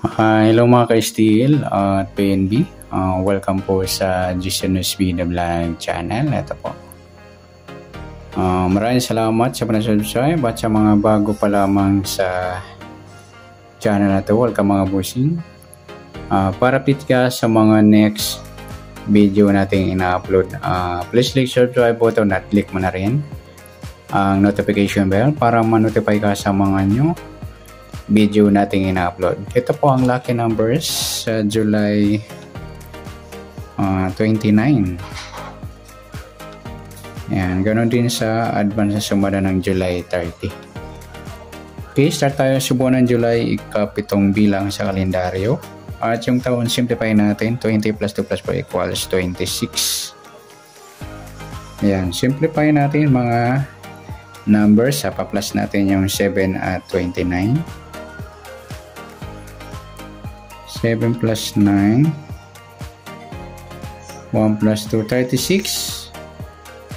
Hello mga ka-Steel at PNB. Welcome po sa Jason B. The Vlog channel. Ito po. Maraming salamat sa panasubscribe at sa mga bago pa lamang sa channel na ito. Welcome mga bossing. Para update ka sa mga next video nating ina-upload, please click subscribe button at click mo na rin ang notification bell para ma-notify ka sa mga new video nating ina-upload. Ito po ang lucky numbers sa July 29. Yan, ganoon din sa advance sa sumada ng July 30. Okay, start tayo subuan ng July, ikapitong bilang sa kalendaryo. At yung taon, simplify natin. 20 plus 2 plus 4 equals 26. Yan, simplify natin mga numbers. Pa-plus natin yung 7 at 29. 7 plus 9, 1 plus 2, 36.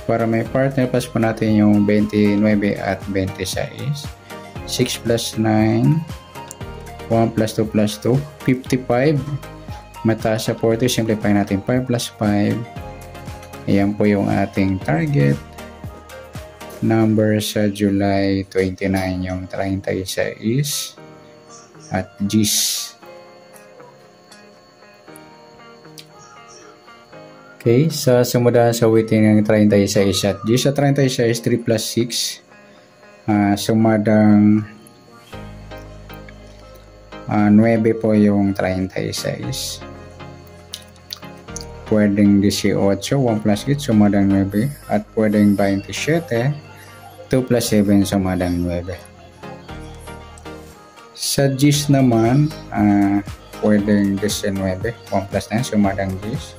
Para may partner, plus po natin yung 29 at 26. 6 plus 9, 1 plus 2 plus 2, 55. Mataas sa 40, simplify natin 5 plus 5. Ayan po yung ating target number sa July 29, yung 36 at G's. Okay, sa sumada sa waiting ng 36 at G sa 36, 3 plus 6, sumadang 9 po yung 36. Pwedeng 18, 1 plus 8, sumadang 9. At pwedeng 27, 2 plus 7, sumadang 9. Sa G's naman, pwedeng 19, 1 plus 9, sumadang G's.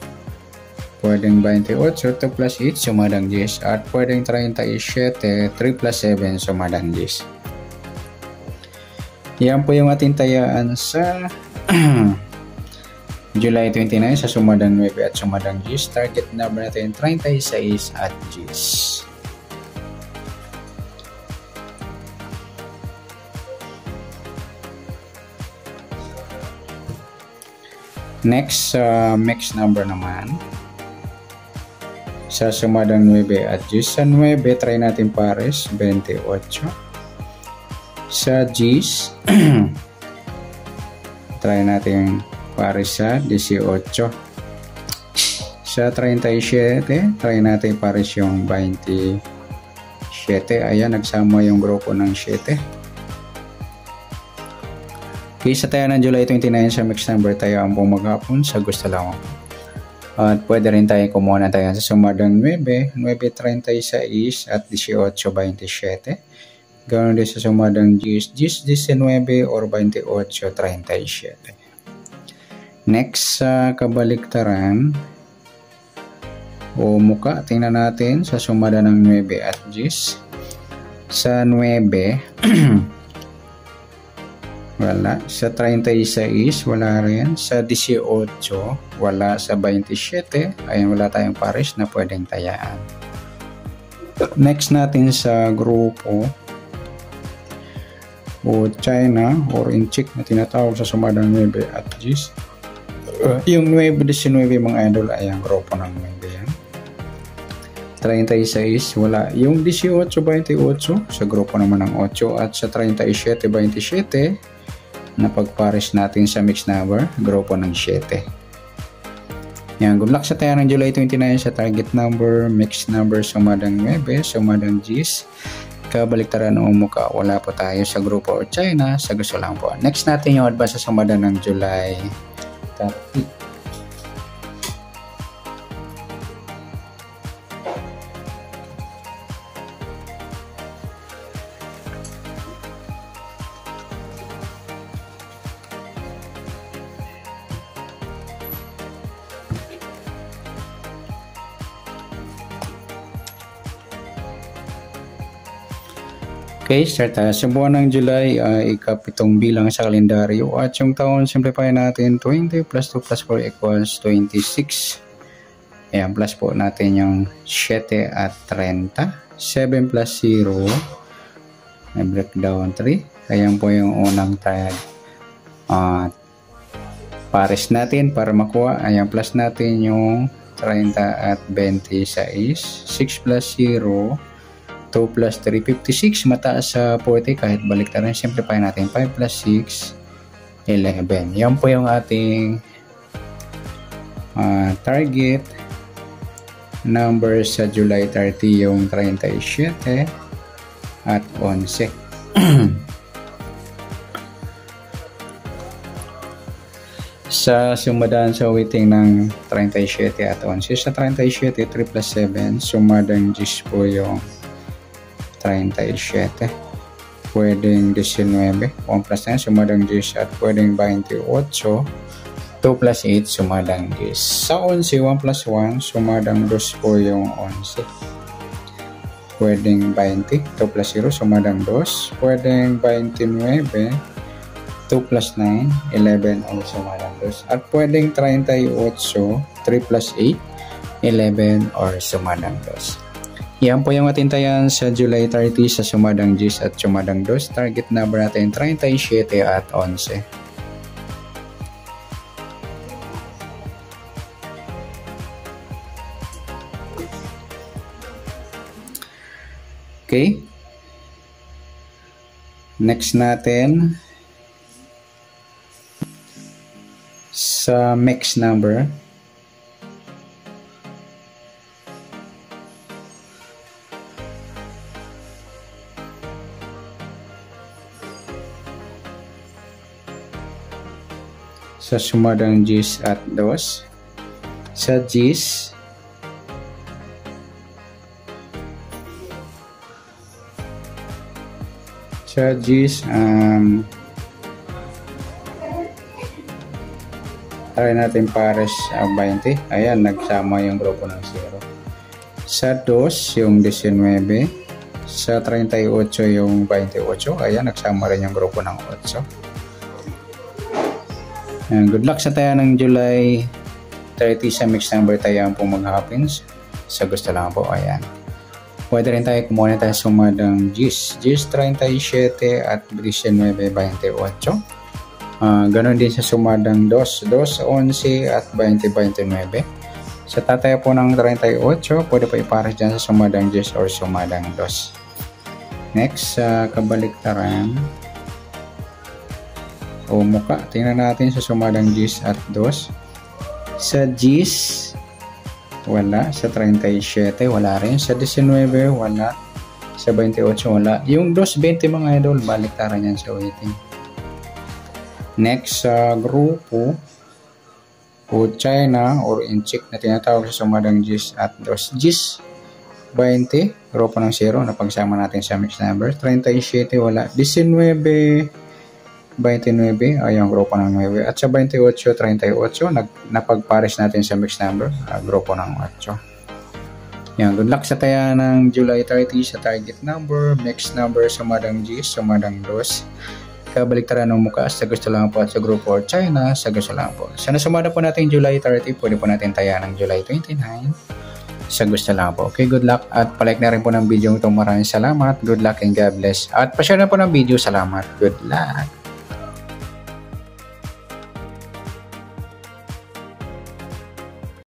Pwedeng 28, 2 plus 8, sumadang 10. At pwedeng 37, 3 plus 7, sumadang 10. Yan po yung ating tayaan sa July 29 sa sumadang 9 at sumadang 10. Target number natin 36 at 10. Next, mixed number naman. Sa sumadang 9 at 10. Sa 9, try natin pares, 28. Sa 10, try natin pares sa 18. Sa 37, try natin pares yung 27. Ayan, nagsama yung grupo ng 7. Okay, sa tayo ng July 29 sa mixed number tayo ang buong maghapon sa gusto lang. At pwede rin tayo kumuha na tayo sa sumadang 9, 9.36 at 18.27. Ganoon din sa sumadang 10, 10.19 or 28.37. Next, sa kabaliktaran o muka, tingnan natin sa sumada ng 9 at 10. Sa 9, wala. Sa 36, wala rin. Sa 18, wala. Sa 27, ayun, wala tayong pares na pwedeng tayaan. Next natin sa grupo o China or inchik na tinatawag sa sumadang 9 at 10. Yung 9-19 mga idol ay ang grupo ng 9 yan. 36, wala. Yung 18-28 sa grupo naman ng 8 at sa 37-27 na pagpares natin sa mixed number, grupo ng 7. Yan, good luck sa tayo ng July 29 sa target number, mixed number, sumadang 9, sumadang 10. Kabaliktaran o muka, wala po tayo sa grupo o China, sa gusto lang po. Next natin yung advance sa sumada ng July 30. Okay, start tayo. Sa buwan ng July, ikapitong bilang sa kalendaryo. At yung taon, simplify natin 20 plus 2 plus 4 equals 26. Ayan, plus po natin yung 7 at 30. 7 plus 0, may breakdown 3. Ayan po yung unang tag. Pares natin para makuha. Ayan, plus natin yung 30 at 26. 6 plus 0. 2 plus 3, 56. Mataas sa 40 kahit balik na rin. Simplify natin. 5 plus 6, 11. Yan po yung ating target number sa July 30, yung 37 at 11. Sa sumadaan sa weighting ng 37 at 11. Sa 37, 3 plus 7, sumadang 10 po yung 37. Pwedeng 19. 1 plus 9, sumadang 10 at pwedeng 28. 2 plus 8, sumadang 10. Sa 11, 1 plus 1, sumadang 2 po yung 11. Pwedeng 20. 2 plus 0, sumadang 2. Pwedeng 29. 2 plus 9, 11 ang sumadang 2. At pwedeng 38, 3 plus 8, 11 or sumadang 2. Yan po yung atintayan sa July 30 sa sumadang 10 at sumadang 2. Target number natin 37 at 11. Okay. Next natin sa mix number. Sa sumadang 10 at 2. Sa 10. Sa 10, try natin pares 20. Ayan, nagsama yung grupo ng 0. Sa 2, yung 19. Sa 38, yung 28. Ayan, nagsama rin yung grupo ng 8. Ayan, good luck sa tayo ng July 30 sa mix number tayo po mag-happens. Sa gusto lang po, ayan. Pwede rin tayo kumuha tayo sumadang 10, 37 at 19, 28. Ganon din sa sumadang 2, 11 at 20, 29. Sa tataya po ng 38, pwede pa ipares dyan sa sumadang 10 or sumadang 2. Next, sa kabaliktaran o muka, tingnan natin sa sumadang 10 at 2. Sa 10, wala. Sa 37, wala rin. Sa 19, wala. Sa 28, wala. Yung 220 mga idol, baliktaran yan sa weighting. Next, sa grupo o China or inchik na tinatawag sa sumadang 10 at 2. 10, 20, grupo ng 0 na pagsama natin sa mix number. 37, wala. 19, 29, ay yung grupo ng 9. At sa 28, 38, napagpares natin sa mix number, grupo ng 8. Yan, good luck sa taya ng July 30 sa target number, mix number, sumadang 10, sumadang 2. Kabaliktaran ng mukha sa gusto lang po at sa grupo or China sa gusto lang po. Sa nasumada po natin July 30, pwede po natin taya ng July 29 sa gusto lang po. Okay, good luck at palike na rin po ng video ito. Maraming salamat. Good luck and God bless. At pa-share na po ng video. Salamat. Good luck.